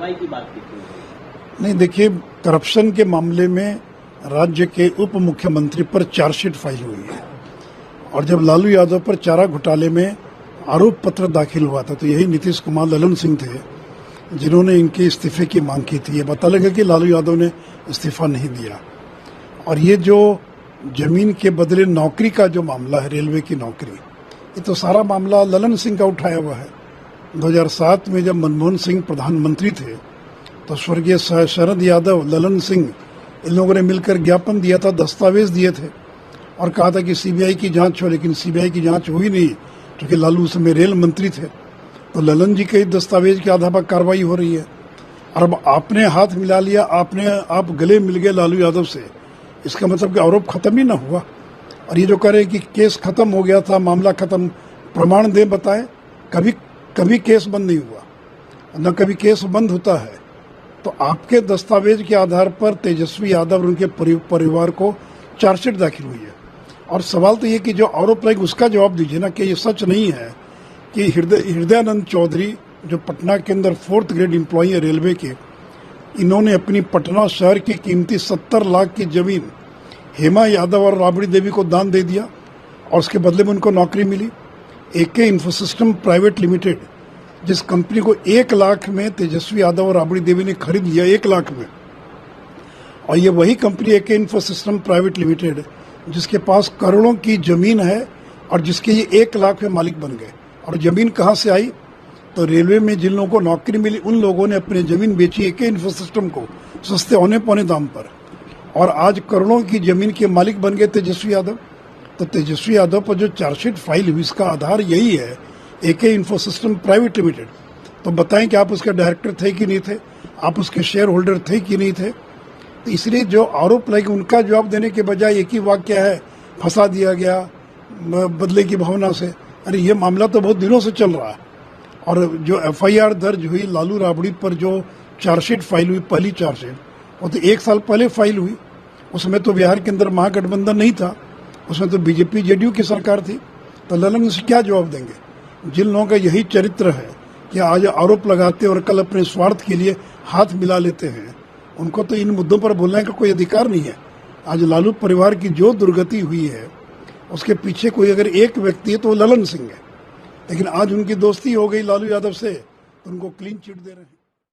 कार्रवाई की बात की थी। नहीं, देखिए, करप्शन के मामले में राज्य के उप मुख्यमंत्री पर चार्जशीट फाइल हुई है और जब लालू यादव पर चारा घोटाले में आरोप पत्र दाखिल हुआ था तो यही नीतीश कुमार, ललन सिंह थे जिन्होंने इनके इस्तीफे की मांग की थी। ये पता लगा कि लालू यादव ने इस्तीफा नहीं दिया। और ये जो जमीन के बदले नौकरी का जो मामला है, रेलवे की नौकरी, ये तो सारा मामला ललन सिंह का उठाया हुआ है। 2007 में जब मनमोहन सिंह प्रधानमंत्री थे तो स्वर्गीय शरद यादव, ललन सिंह, इन लोगों ने मिलकर ज्ञापन दिया था, दस्तावेज दिए थे और कहा था कि सीबीआई की जांच हो, लेकिन सीबीआई की जांच हुई नहीं क्योंकि लालू उस समय रेल मंत्री थे। तो ललन जी के दस्तावेज के आधार पर कार्रवाई हो रही है और अब आपने हाथ मिला लिया, आप गले मिल गए लालू यादव से, इसका मतलब कि आरोप खत्म ही ना हुआ। और ये जो कह रहे कि केस खत्म हो गया था, मामला खत्म, प्रमाण दे बताए, कभी केस बंद नहीं हुआ, न कभी केस बंद होता है। तो आपके दस्तावेज के आधार पर तेजस्वी यादव और उनके परिवार को चार्जशीट दाखिल हुई है। और सवाल तो ये कि जो आरोप लगे उसका जवाब दीजिए ना, कि ये सच नहीं है कि हृदयानंद चौधरी जो पटना के अंदर 4th ग्रेड एम्प्लॉई है रेलवे के, इन्होंने अपनी पटना शहर की कीमती 70 लाख की जमीन हेमा यादव और राबड़ी देवी को दान दे दिया और उसके बदले में उनको नौकरी मिली। एके इंफोसिस्टम प्राइवेट लिमिटेड, जिस कंपनी को 1 लाख में तेजस्वी यादव और राबड़ी देवी ने खरीद लिया, 1 लाख में, और ये वही कंपनी एके इंफोसिस्टम प्राइवेट लिमिटेड जिसके पास करोड़ों की जमीन है और जिसके ये 1 लाख में मालिक बन गए। और जमीन कहाँ से आई? तो रेलवे में जिन लोगों को नौकरी मिली उन लोगों ने अपनी जमीन बेची एके इंफोसिस्टम को सस्ते औने पौने दाम पर, और आज करोड़ों की जमीन के मालिक बन गए तेजस्वी यादव। तो तेजस्वी यादव पर जो चार्जशीट फाइल हुई इसका आधार यही है, एके इंफोसिस्टम प्राइवेट लिमिटेड। तो बताएं कि आप उसके डायरेक्टर थे कि नहीं थे, आप उसके शेयर होल्डर थे कि नहीं थे। तो इसलिए जो आरोप लगे उनका जवाब देने के बजाय एक ही वाक्य है, फंसा दिया गया बदले की भावना से। अरे ये मामला तो बहुत दिनों से चल रहा है। और जो एफआईआर दर्ज हुई लालू राबड़ी पर, जो चार्जशीट फाइल हुई, पहली चार्जशीट, वो तो 1 साल पहले फाइल हुई। उसमें तो बिहार के अंदर महागठबंधन नहीं था, उसमें तो बीजेपी जेडीयू की सरकार थी। तो ललन से क्या जवाब देंगे? जिन लोगों का यही चरित्र है कि आज आरोप लगाते और कल अपने स्वार्थ के लिए हाथ मिला लेते हैं, उनको तो इन मुद्दों पर बोलने का कोई अधिकार नहीं है। आज लालू परिवार की जो दुर्गति हुई है उसके पीछे कोई अगर एक व्यक्ति है तो ललन सिंह है, लेकिन आज उनकी दोस्ती हो गई लालू यादव से तो उनको क्लीन चिट दे रहे हैं।